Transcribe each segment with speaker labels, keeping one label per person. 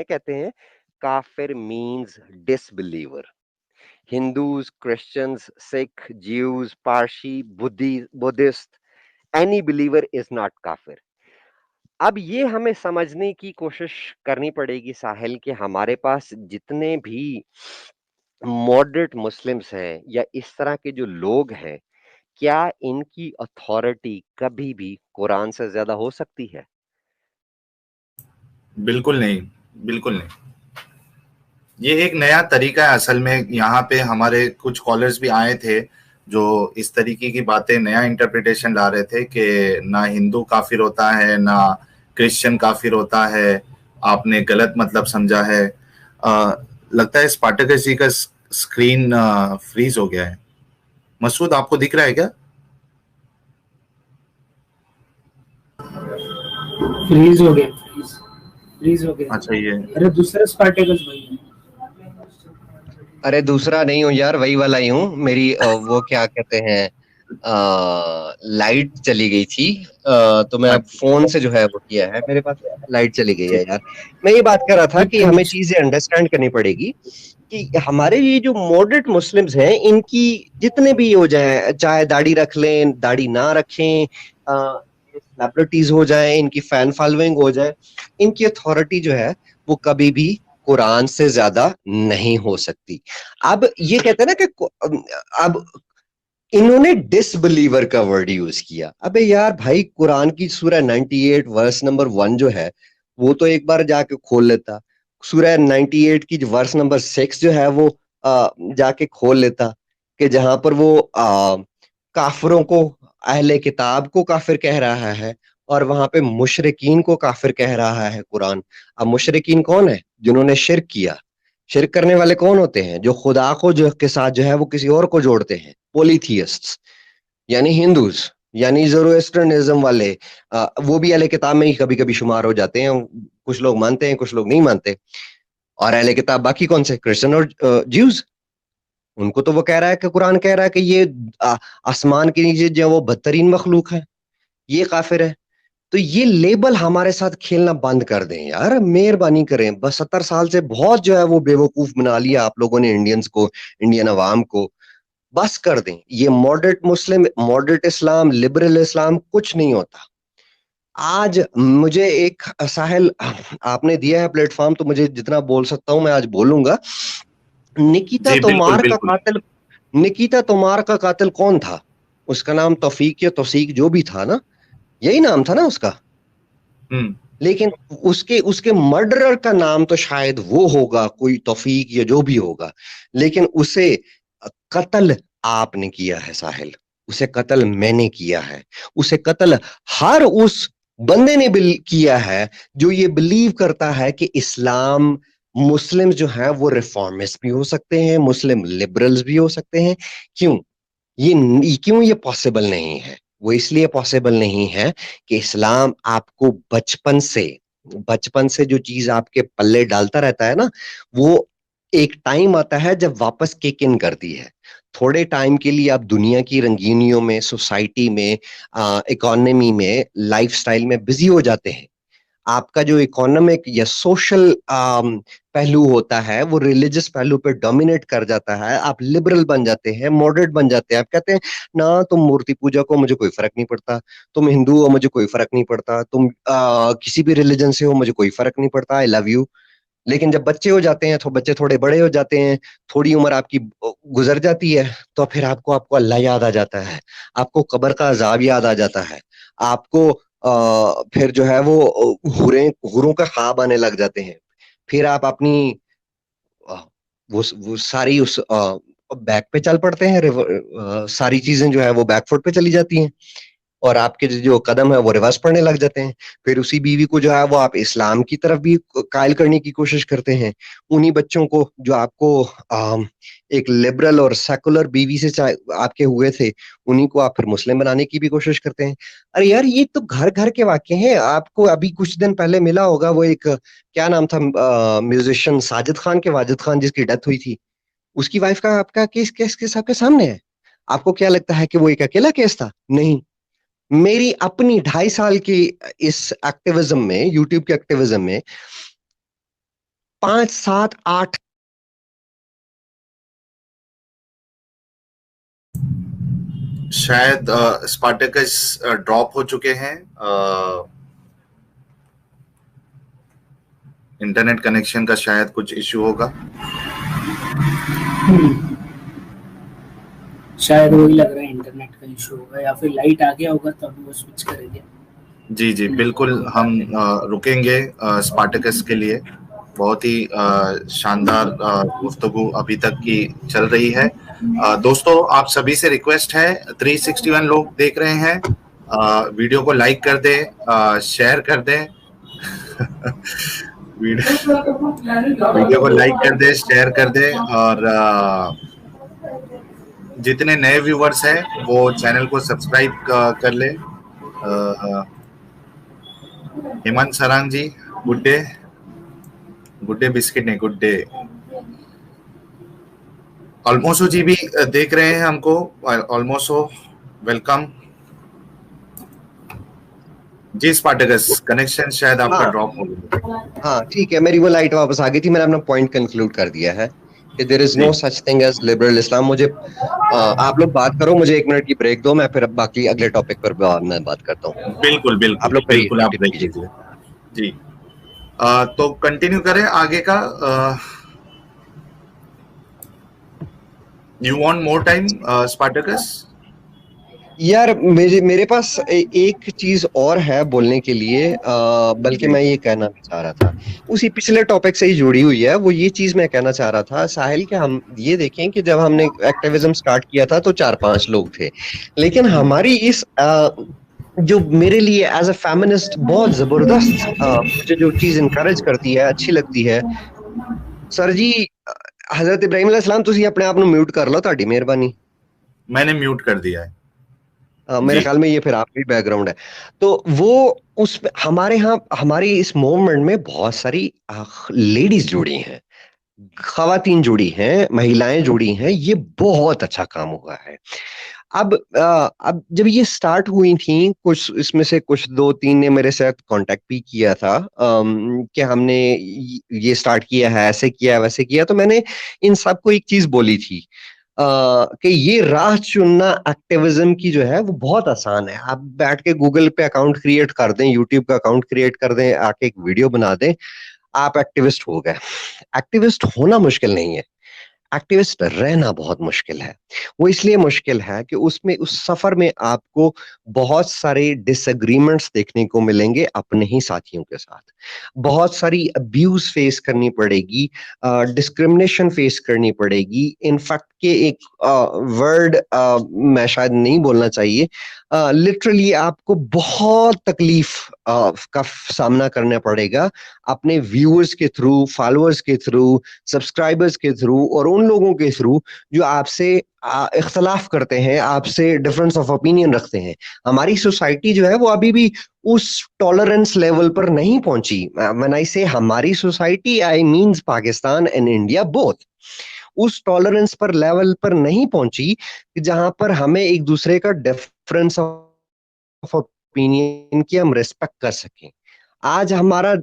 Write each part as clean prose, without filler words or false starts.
Speaker 1: कहते हैं काफिर means disbeliever. Hindus, Christians, Sikh, Jews, Parsi, Buddhist, any believer is not काफिर। अब ये हमें समझने की कोशिश करनी पड़ेगी साहिल कि हमारे पास जितने भी मॉडरेट मुस्लिम्स हैं या इस तरह के जो लोग हैं, क्या इनकी अथॉरिटी कभी भी कुरान से ज्यादा हो सकती है?
Speaker 2: बिल्कुल नहीं, बिल्कुल नहीं। ये एक नया तरीका है असल में। यहाँ पे हमारे कुछ कॉलर्स भी आए थे जो इस तरीके की बातें, नया इंटरप्रिटेशन ला रहे थे कि ना हिंदू काफिर होता है ना क्रिश्चियन काफिर होता है, आपने गलत मतलब समझा है। लगता है स्पार्टकस जी का स्क्रीन फ्रीज हो गया है। मसूद, आपको दिख रहा है क्या?
Speaker 3: फ्रीज हो गया, फ्रीज हो गया।
Speaker 2: अच्छा, ये
Speaker 3: अरे दूसरा स्पार्टेकल्स भाई है।
Speaker 1: अरे दूसरा नहीं हूँ यार, वही वाला ही हूँ। मेरी वो क्या कहते हैं, लाइट चली गई थी। तो मैं अब
Speaker 2: अच्छा,
Speaker 1: फोन से जो है वो किया है, मेरे पास लाइट चली गई है
Speaker 2: ठीक।
Speaker 1: यार। मैं ये बात कर रहा था कि हमें
Speaker 3: ठीक।
Speaker 1: चीजें अंडरस्टैंड करनी पड़ेगी कि हमारे ये जो मॉडरेट मुस्लिम्स हैं, इनकी जितने भी हो जाए, चाहे दाढ़ी रख लें, दाढ़ी ना रखें, सेलिब्रिटीज हो जाए, इनकी फैन फॉलोइंग हो जाए, इनकी अथॉरिटी जो है वो कभी भी कुरान से ज्यादा नहीं हो सकती। अब ये कहते हैं ना कि अब इन्होंने डिसबिलीवर का वर्ड यूज किया। अबे यार भाई, कुरान की सूरह 98 वर्स नंबर 1 जो है वो तो एक बार जाके खोल लेता। सूरह 98 की वर्स नंबर 6 जो है वो जाके खोल लेता, कि जहां पर वो काफिरों को, अहले किताब को काफिर कह रहा है और वहां पे मुशरिकीन को काफिर कह रहा है कुरान। अब मुशरिकीन कौन है? जिन्होंने शिर्क किया। शिर्क करने वाले कौन होते हैं? जो खुदा को जो के साथ जो है वो किसी और को जोड़ते हैं, पोलीथियस्ट्स, यानी हिंदूज, यानी ज़ोरोएस्ट्रियनिज्म वाले। वो भी अहले किताब में ही कभी कभी शुमार हो जाते हैं। कुछ लोग मानते हैं, कुछ लोग नहीं मानते। और अहले किताब बाकी कौन से? क्रिश्चियन और ज्यूज। उनको तो वो कह रहा है कि कुरान कह रहा है कि ये आ, आसमान के नीचे जो वो बदतरीन मखलूक है, ये काफिर है। तो ये लेबल हमारे साथ खेलना बंद कर दें यार, मेहरबानी करें। बस 70 साल से बहुत जो है वो बेवकूफ बना लिया आप लोगों ने इंडियंस को, इंडियन अवाम को। बस कर दें। ये मॉडरेट मुस्लिम, मॉडरेट इस्लाम, लिबरल इस्लाम कुछ नहीं होता। आज मुझे एक साहिल, आपने दिया है प्लेटफॉर्म तो मुझे जितना बोल सकता हूं मैं आज बोलूंगा। निकिता
Speaker 2: जी, बिल्कुल,
Speaker 1: तोमार का
Speaker 2: बिल्कुल।
Speaker 1: कातिल, निकिता तोमार का कातिल कौन था? उसका नाम तौफीक या तौसीक जो भी था ना, यही नाम था ना उसका।
Speaker 2: हम्म।
Speaker 1: लेकिन उसके उसके मर्डरर का नाम तो शायद वो होगा, कोई तौफीक या जो भी होगा। लेकिन उसे कत्ल आपने किया है साहिल, उसे कत्ल मैंने किया है। उसे कत्ल हर उस बंदे ने किया है जो ये बिलीव करता है कि इस्लाम, मुस्लिम जो है वो रिफॉर्मिस्ट भी हो सकते हैं, मुस्लिम लिबरल्स भी हो सकते हैं। क्यों? क्यों ये पॉसिबल नहीं है? वो इसलिए पॉसिबल नहीं है कि इस्लाम आपको बचपन से जो चीज आपके पल्ले डालता रहता है ना, वो एक टाइम आता है जब वापस किक इन करती है। थोड़े टाइम के लिए आप दुनिया की रंगीनियों में, सोसाइटी में, इकोनॉमी में, लाइफस्टाइल में बिजी हो जाते हैं। आपका जो इकोनॉमिक या सोशल पहलू होता है वो रिलीजियस पहलू पे डोमिनेट कर जाता है। आप लिबरल बन जाते हैं, मॉडरेट बन जाते हैं। आप कहते हैं ना, तुम मूर्ति पूजा को, मुझे कोई फर्क नहीं पड़ता। तुम हिंदू हो, मुझे कोई फर्क नहीं पड़ता। तुम किसी भी रिलीजन से हो, मुझे कोई फर्क नहीं पड़ता। I love you. लेकिन जब बच्चे हो जाते हैं, तो बच्चे थोड़े बड़े हो जाते हैं, थोड़ी उम्र आपकी गुजर जाती है, तो फिर आपको आपको अल्लाह याद आ जाता है, आपको कब्र का अजाब याद आ जाता है, आपको फिर जो है वो हुरों का ख्वाब आने लग जाते हैं। फिर आप अपनी अ, वो सारी उस बैक पे चल पड़ते हैं। सारी चीजें जो है वो बैकफुट पे चली जाती हैं और आपके जो कदम है वो रिवर्स पड़ने लग जाते हैं। फिर उसी बीवी को जो है वो आप इस्लाम की तरफ भी कायल करने की कोशिश करते हैं। उन्हीं बच्चों को जो आपको एक लिबरल और सेकुलर बीवी से आपके हुए थे, उन्हीं को आप फिर मुस्लिम बनाने की भी कोशिश करते हैं। अरे यार, ये तो घर घर के वाक्य हैं। आपको अभी कुछ दिन पहले मिला होगा वो एक, क्या नाम था, म्यूजिशियन साजिद खान के, वाजिद खान, जिसकी डेथ हुई थी। उसकी वाइफ का आपका केस केस केस आपके सामने है। आपको क्या लगता है कि वो एक अकेला केस था? नहीं। मेरी अपनी 2.5 साल की इस एक्टिविज्म में, यूट्यूब के एक्टिविज्म में, 5, 7, 8
Speaker 2: शायद स्पार्टकस ड्रॉप हो चुके हैं, इंटरनेट कनेक्शन का शायद कुछ इश्यू होगा।
Speaker 3: शायद वही लग रहा है, इंटरनेट का इशू होगा या फिर लाइट आ गया होगा तब वो स्विच करेंगे।
Speaker 2: जी जी बिल्कुल, हम रुकेंगे स्पार्टकस के लिए। बहुत ही शानदार गुफ्तगू अभी तक की चल रही है। दोस्तों, आप सभी से रिक्वेस्ट है, 361 लोग देख रहे हैं, वीडियो को लाइक कर दें, शेयर कर दें वीडियो को लाइक कर दें, शेयर कर दें, और जितने नए व्यूवर्स हैं वो चैनल को सब्सक्राइब कर ले। Hemant Sarang ji, good day. Good day biscuit नहीं, गुड डे। ऑलमोसो जी भी देख रहे हैं हमको। ऑलमोसो, वेलकम जी। स्पार्टकस, कनेक्शन शायद आपका ड्रॉप हो गया।
Speaker 1: हाँ ठीक है, मेरी वो लाइट वापस आ गई थी। मैंने अपना पॉइंट कंक्लूड कर दिया है कि there is no such thing as liberal Islam. मुझे आप लोग बात करो, मुझे 1 मिनट की ब्रेक दो, मैं फिर बाकी अगले टॉपिक पर मैं बात करता हूँ।
Speaker 2: बिल्कुल बिल्कुल,
Speaker 1: आप लोग
Speaker 2: बिल्कुल आप ब्रेक कीजिए जी। तो कंटिन्यू करें आगे का। You want more time Spartacus?
Speaker 1: यार मेरे पास एक चीज और है बोलने के लिए, बल्कि मैं ये कहना भी चाह रहा था, उसी पिछले टॉपिक से ही जुड़ी हुई है। वो ये चीज मैं कहना चाह रहा था साहिल कि हम ये देखें कि जब हमने एक्टिविज्म स्टार्ट किया था तो 4-5 लोग थे, लेकिन हमारी इस जो मेरे लिए एज अ फेमिनिस्ट बहुत जबरदस्त मुझे जो चीज इनकरेज करती है, अच्छी लगती है, सर जी हजरत इब्राहिम अलैहिस्सलाम, तुसी अपने आप ਨੂੰ म्यूट कर लो, ਤੁਹਾਡੀ ਮਿਹਰਬਾਨੀ।
Speaker 2: मैंने म्यूट कर दिया है।
Speaker 1: मेरे ख्याल में ये फिर आपकी बैकग्राउंड है। तो वो उस हमारे यहाँ हमारी इस मूवमेंट में बहुत सारी लेडीज जुड़ी हैं, खवातीन जुड़ी हैं, महिलाएं जुड़ी हैं। ये बहुत अच्छा काम हुआ है। अब जब ये स्टार्ट हुई थी, कुछ इसमें से कुछ 2-3 ने मेरे साथ कांटेक्ट भी किया था कि हमने ये स्टार्ट किया है, ऐसे किया है, वैसे किया। तो मैंने इन सबको एक चीज बोली थी कि ये राह चुनना एक्टिविज्म की जो है वो बहुत आसान है। आप बैठ के गूगल पे अकाउंट क्रिएट कर दें, यूट्यूब का अकाउंट क्रिएट कर दें, आके एक वीडियो बना दें, आप एक्टिविस्ट हो गए। एक्टिविस्ट होना मुश्किल नहीं है, एक्टिविस्ट रहना बहुत मुश्किल है। वो इसलिए मुश्किल है कि उसमें उस सफर में आपको बहुत सारे डिसएग्रीमेंट्स देखने को मिलेंगे अपने ही साथियों के साथ, बहुत सारी अब्यूज फेस करनी पड़ेगी, डिस्क्रिमिनेशन फेस करनी पड़ेगी। इनफैक्ट के एक वर्ड मैं शायद नहीं बोलना चाहिए, लिटरली आपको बहुत तकलीफ का सामना करना पड़ेगा अपने व्यूअर्स के थ्रू, फॉलोअर्स के थ्रू, सब्सक्राइबर्स के थ्रू और उन लोगों के थ्रू जो आपसे इख्तलाफ करते हैं, आपसे डिफरेंस ऑफ ओपिनियन रखते हैं। हमारी सोसाइटी जो है वो अभी भी उस टॉलरेंस लेवल पर नहीं पहुंची। व्हेन आई से हमारी society, I means Pakistan and India both, उस टॉलरेंस पर लेवल पर नहीं पहुंची जहां पर हमें एक दूसरे का डिफरेंस ऑफ ओपिनियन की हम रिस्पेक्ट कर सकें। आज हमारा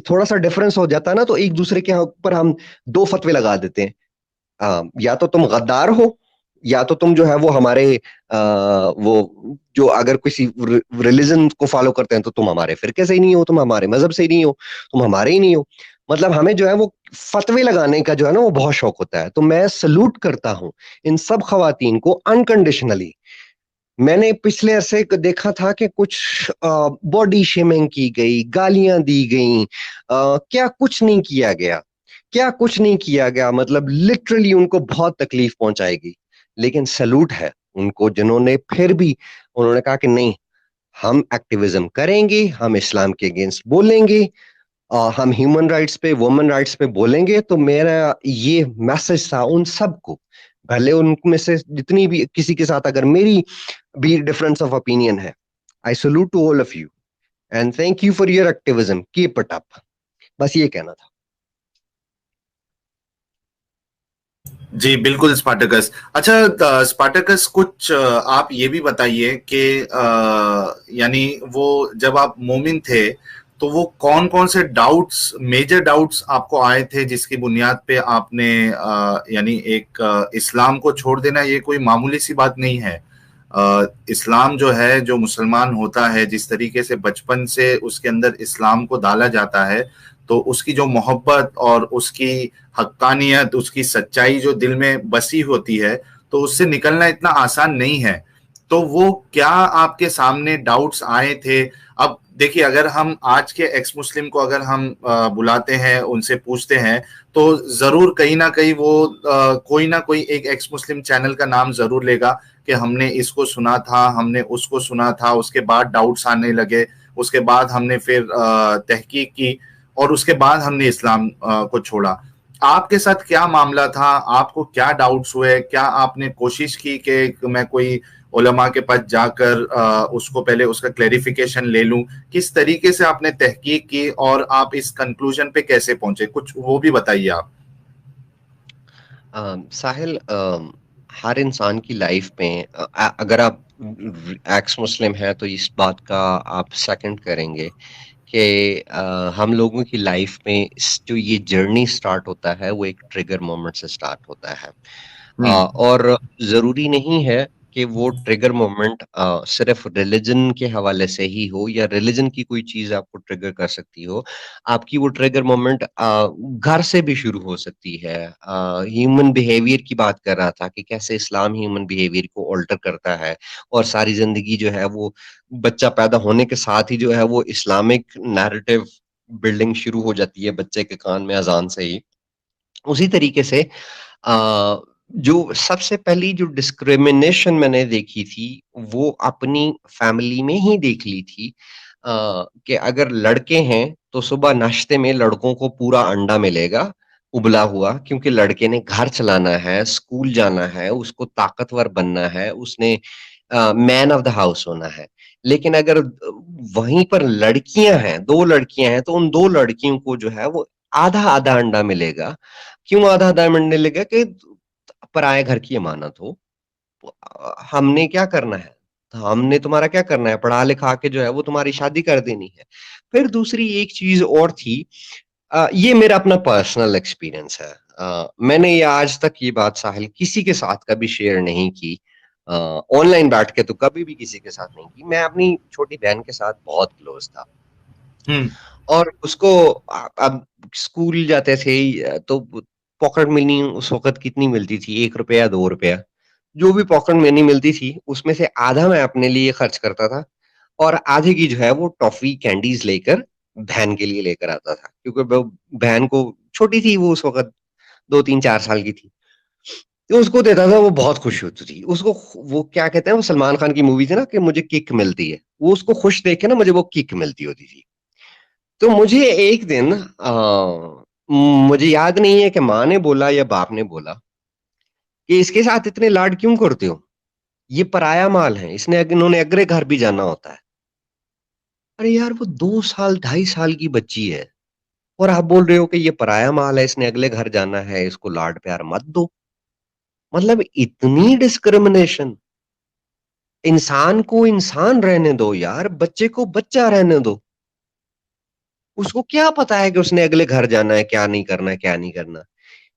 Speaker 1: थोड़ा सा डिफरेंस हो जाता है ना, तो एक दूसरे के ऊपर हम 2 फतवे लगा देते हैं, या तो तुम गद्दार हो, या तो तुम जो है वो हमारे वो जो अगर किसी रिलीजन को फॉलो करते हैं तो तुम हमारे फिरके से ही नहीं हो, तुम हमारे मजहब से ही नहीं हो, तुम हमारे ही नहीं हो। मतलब हमें जो है वो फतवे लगाने का जो है ना वो बहुत शौक होता है। तो मैं सल्यूट करता हूं इन सब खवातीन को अनकंडीशनली। मैंने पिछले अरसे देखा था कि कुछ बॉडी शेमिंग की गई, गालियां दी गई, क्या कुछ नहीं किया गया, क्या कुछ नहीं किया गया, मतलब लिटरली उनको बहुत तकलीफ पहुंचाएगी। लेकिन सैल्यूट है उनको जिन्होंने फिर भी उन्होंने कहा कि नहीं, हम एक्टिविज्म करेंगे, हम इस्लाम के अगेंस्ट बोलेंगे, हम ह्यूमन राइट्स पे, वुमेन राइट्स पे बोलेंगे। तो मेरा ये मैसेज था उन सबको, भले उनमें से जितनी भी किसी के साथ अगर मेरी भी डिफरेंस ऑफ ओपिनियन है, I salute to all of you and thank you for your activism, keep it up. बस ये कहना था।
Speaker 2: जी बिल्कुल स्पार्टकस। अच्छा स्पार्टकस, कुछ आप ये भी बताइए कि यानी वो जब आप मोमिन थे तो वो कौन कौन से डाउट्स, मेजर डाउट्स आपको आए थे जिसकी बुनियाद पे आपने यानी एक इस्लाम को छोड़ देना ये कोई मामूली सी बात नहीं है। इस्लाम जो है, जो मुसलमान होता है, जिस तरीके से बचपन से उसके अंदर इस्लाम को डाला जाता है, तो उसकी जो मोहब्बत और उसकी हक्कानियत, उसकी सच्चाई जो दिल में बसी होती है, तो उससे निकलना इतना आसान नहीं है। तो वो क्या आपके सामने डाउट्स आए थे? अब देखिए, अगर हम आज के एक्स मुस्लिम को अगर हम बुलाते हैं, उनसे पूछते हैं, तो जरूर कहीं ना कहीं वो कोई ना कोई एक एक्स मुस्लिम चैनल का नाम जरूर लेगा कि हमने इसको सुना था, हमने उसको सुना था, उसके बाद डाउट्स आने लगे, उसके बाद हमने फिर तहकीक की और उसके बाद हमने इस्लाम को छोड़ा। आपके साथ क्या मामला था? आपको क्या डाउट्स हुए? क्या आपने कोशिश की कि मैं कोई उलमा के पास जाकर उसको पहले उसका क्लेरिफिकेशन ले लूं? किस तरीके से आपने तहकीक की और आप इस कंक्लूजन पे कैसे पहुंचे? कुछ वो भी बताइए आप।
Speaker 1: साहिल, हर इंसान की लाइफ में अगर आप एक्स मुस्लिम हैं तो इस बात का आप सेकंड करेंगे कि हम लोगों की लाइफ में जो ये जर्नी स्टार्ट होता है वो एक ट्रिगर मोमेंट से स्टार्ट होता है। और जरूरी नहीं है कि वो ट्रिगर मोमेंट सिर्फ रिलीजन के हवाले से ही हो या रिलीजन की कोई चीज आपको ट्रिगर कर सकती हो। आपकी वो ट्रिगर मोमेंट घर से भी शुरू हो सकती है। ह्यूमन बिहेवियर की बात कर रहा था कि कैसे इस्लाम ह्यूमन बिहेवियर को ऑल्टर करता है और सारी जिंदगी जो है वो बच्चा पैदा होने के साथ ही जो है वो इस्लामिक नैरेटिव बिल्डिंग शुरू हो जाती है बच्चे के कान में अजान से ही। उसी तरीके से जो सबसे पहली जो डिस्क्रिमिनेशन मैंने देखी थी वो अपनी फैमिली में ही देख ली थी। कि अगर लड़के हैं तो सुबह नाश्ते में लड़कों को पूरा अंडा मिलेगा उबला हुआ, क्योंकि लड़के ने घर चलाना है, स्कूल जाना है, उसको ताकतवर बनना है, उसने मैन ऑफ द हाउस होना है। लेकिन अगर वहीं पर लड़कियां हैं, 2 लड़कियां हैं, तो उन 2 लड़कियों को जो है वो आधा-आधा अंडा मिलेगा। क्यों आधा-आधा मिलने लगा? कि पराए घर की अमानत हो। हमने क्या करना है? हमने तुम्हारा क्या करना है? पढ़ा लिखा के जो है वो तुम्हारी शादी कर देनी है। फिर दूसरी एक चीज़ और थी, ये मेरा अपना पर्सनल एक्सपीरियंस है। मैंने ये आज तक ये बात साहिल किसी के साथ कभी शेयर नहीं की। ऑनलाइन बैठ के तो कभी भी किसी के साथ नहीं की। मैं अपनी छोटी बहन के साथ बहुत क्लोज़ था। और उसको अब स्कूल जाते थे तो पॉकेट मनी उस वक़्त कितनी मिलती थी, ₹1 ₹2, जो भी पॉकेट मनी मिलती थी उसमें से आधा मैं अपने लिए खर्च करता था और आधे की जो है वो टॉफ़ी, कैंडीज़ लेकर बहन के लिए लेकर आता था। क्योंकि ब बहन को छोटी थी वो उस वक़्त, 2, 3, 4 साल की थी। तो उसको देता था, वो बहुत खुश होती थी। उसको वो क्या कहते हैं, वो सलमान खान की मूवी थी ना कि मुझे किक मिलती है। वो उसको खुश देख के ना मुझे वो किक मिलती होती थी। तो मुझे एक दिन मुझे याद नहीं है कि माँ ने बोला या बाप ने बोला कि इसके साथ इतने लाड क्यों करते हो? ये पराया माल है, इन्होंने अगले घर भी जाना होता है। अरे यार, वो 2 साल, 2.5 साल की बच्ची है और आप बोल रहे हो कि ये पराया माल है, इसने अगले घर जाना है, इसको लाड प्यार मत दो। मतलब इतनी डिस्क्रिमिनेशन। इंसान को इंसान रहने दो यार, बच्चे को बच्चा रहने दो। उसको क्या पता है कि उसने अगले घर जाना है, क्या नहीं करना है, क्या नहीं करना।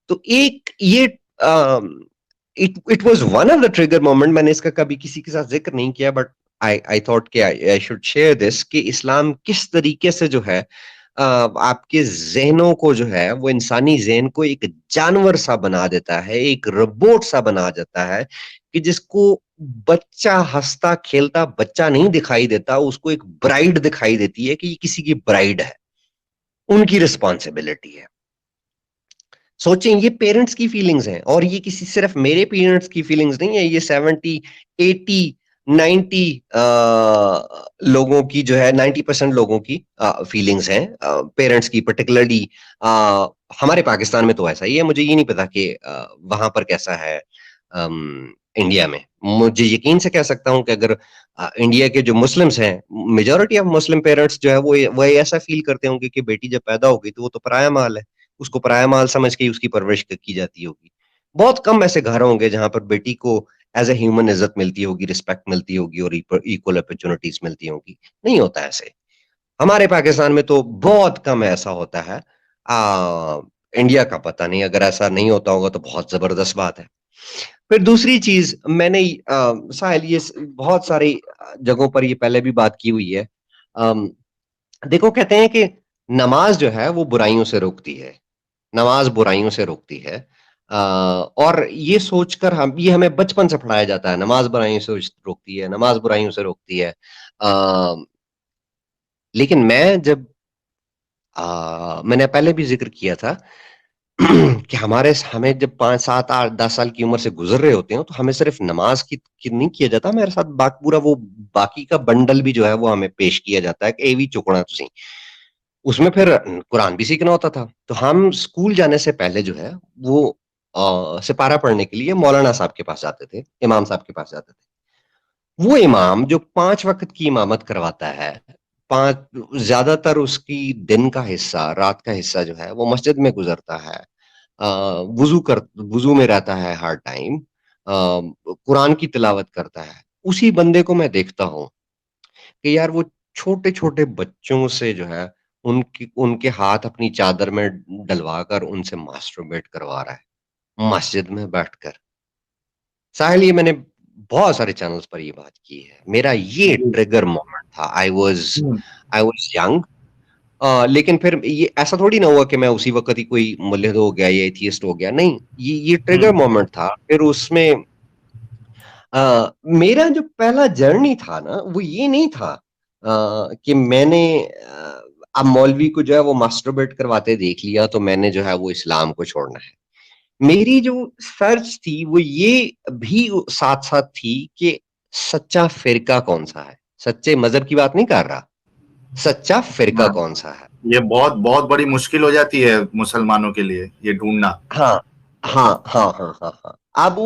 Speaker 1: तो एक ये it it was one of the trigger moment. मैंने इसका कभी किसी के साथ जिक्र नहीं किया, बट आई थॉट कि आई शुड शेयर दिस कि इस्लाम किस तरीके से जो है आपके ज़हनों को जो है वो इंसानी ज़हन को एक जानवर सा बना देता है, एक रोबोट सा बना देता है कि जिसको बच्चा हँसता खेलता बच्चा नहीं दिखाई देता, उसको एक ब्राइड दिखाई देती है कि ये किसी की ब्राइड है, उनकी रिस्पॉन्सिबिलिटी है। सोचें, ये पेरेंट्स की फीलिंग्स हैं और ये किसी सिर्फ मेरे पेरेंट्स की फीलिंग्स नहीं है, ये 70, 80, 90 लोगों की जो है, 90% लोगों की फीलिंग्स हैं, पेरेंट्स की पर्टिकुलरली। हमारे पाकिस्तान में तो ऐसा ही है, मुझे ये नहीं पता कि वहां पर कैसा है इंडिया में। मुझे यकीन से कह सकता हूं कि अगर इंडिया के जो मुस्लिम्स हैं, मेजोरिटी ऑफ मुस्लिम पेरेंट्स जो है वो ऐसा फील करते होंगे कि बेटी जब पैदा होगी तो वो तो पराया माल है, उसको पराया माल समझ के ही उसकी परवरिश की जाती होगी। बहुत कम ऐसे घर होंगे जहां पर बेटी को एज ए ह्यूमन इज्जत मिलती होगी, रिस्पेक्ट मिलती होगी और इक्वल अपॉर्चुनिटीज मिलती होगी। नहीं होता ऐसे। हमारे पाकिस्तान में तो बहुत कम ऐसा होता है। इंडिया का पता नहीं, अगर ऐसा नहीं होता होगा तो बहुत जबरदस्त बात है। फिर दूसरी चीज मैंने साहिल, ये बहुत सारी जगहों पर ये पहले भी बात की हुई है। देखो, कहते हैं कि नमाज जो है वो बुराइयों से रोकती है, नमाज बुराइयों से रोकती है। और ये सोचकर ये हमें बचपन से पढ़ाया जाता है, नमाज बुराइयों से रोकती है, नमाज बुराइयों से रोकती है। लेकिन मैं जब मैंने पहले भी जिक्र किया था कि हमें जब 5, 7, 8, 10 साल की उम्र से गुजर रहे होते हैं तो हमें सिर्फ नमाज की नहीं किया जाता, मेरे साथ पूरा वो बाकी का बंडल भी जो है वो हमें पेश किया जाता है कि ए भी चुकना तुसी। उसमें फिर कुरान भी सीखना होता था। तो हम स्कूल जाने से पहले जो है वो सिपारा पढ़ने के लिए मौलाना साहब के पास जाते थे, इमाम साहब के पास जाते थे। वो इमाम जो 5 वक्त की इमामत करवाता है, 5 ज्यादातर उसकी दिन का हिस्सा, रात का हिस्सा जो है वो मस्जिद में गुजरता है। वुजू में रहता है हर टाइम, कुरान की तिलावत करता है। उसी बंदे को मैं देखता हूँ कि यार वो छोटे-छोटे बच्चों से जो है उनके हाथ अपनी चादर में डलवाकर उनसे मास्टरबेट करवा रहा है, मस्जिद में बैठकर। साहिल, ये मैंने बहुत सारे चैनल्स पर ये बात की है। मेरा ये
Speaker 2: जी।
Speaker 1: ट्रिगर मोमेंट था।
Speaker 2: हम्म,
Speaker 1: आई वाज़ यंग। लेकिन फिर ये ऐसा थोड़ी ना हुआ कि मैं उसी वक़्त ही कोई मुल्हिद हो गया या एथियस्ट हो गया, नहीं। ये ट्रिगर
Speaker 2: हम्म,
Speaker 1: मोमेंट था। फिर उसमें मेरा जो पहला जर्नी था ना, वो ये नहीं था कि मैंने अब मौलवी को जो है वो मास्टरबेट करवाते देख लिया तो मैंने जो है वो इस्लाम को छोड़ना है। मेरी जो सर्च थी वो ये भी साथ-साथ थी कि सच्चा फ़िरका कौन-सा है? सच्चे मज़हब की बात नहीं कर रहा, सच्चा फ़िरका
Speaker 2: हाँ,
Speaker 1: कौन-सा है?
Speaker 2: ये बहुत बहुत बड़ी मुश्किल हो जाती है मुसलमानों के लिए ये ढूंढना।
Speaker 1: हाँ, हाँ, हाँ, हाँ, हाँ, हाँ। अब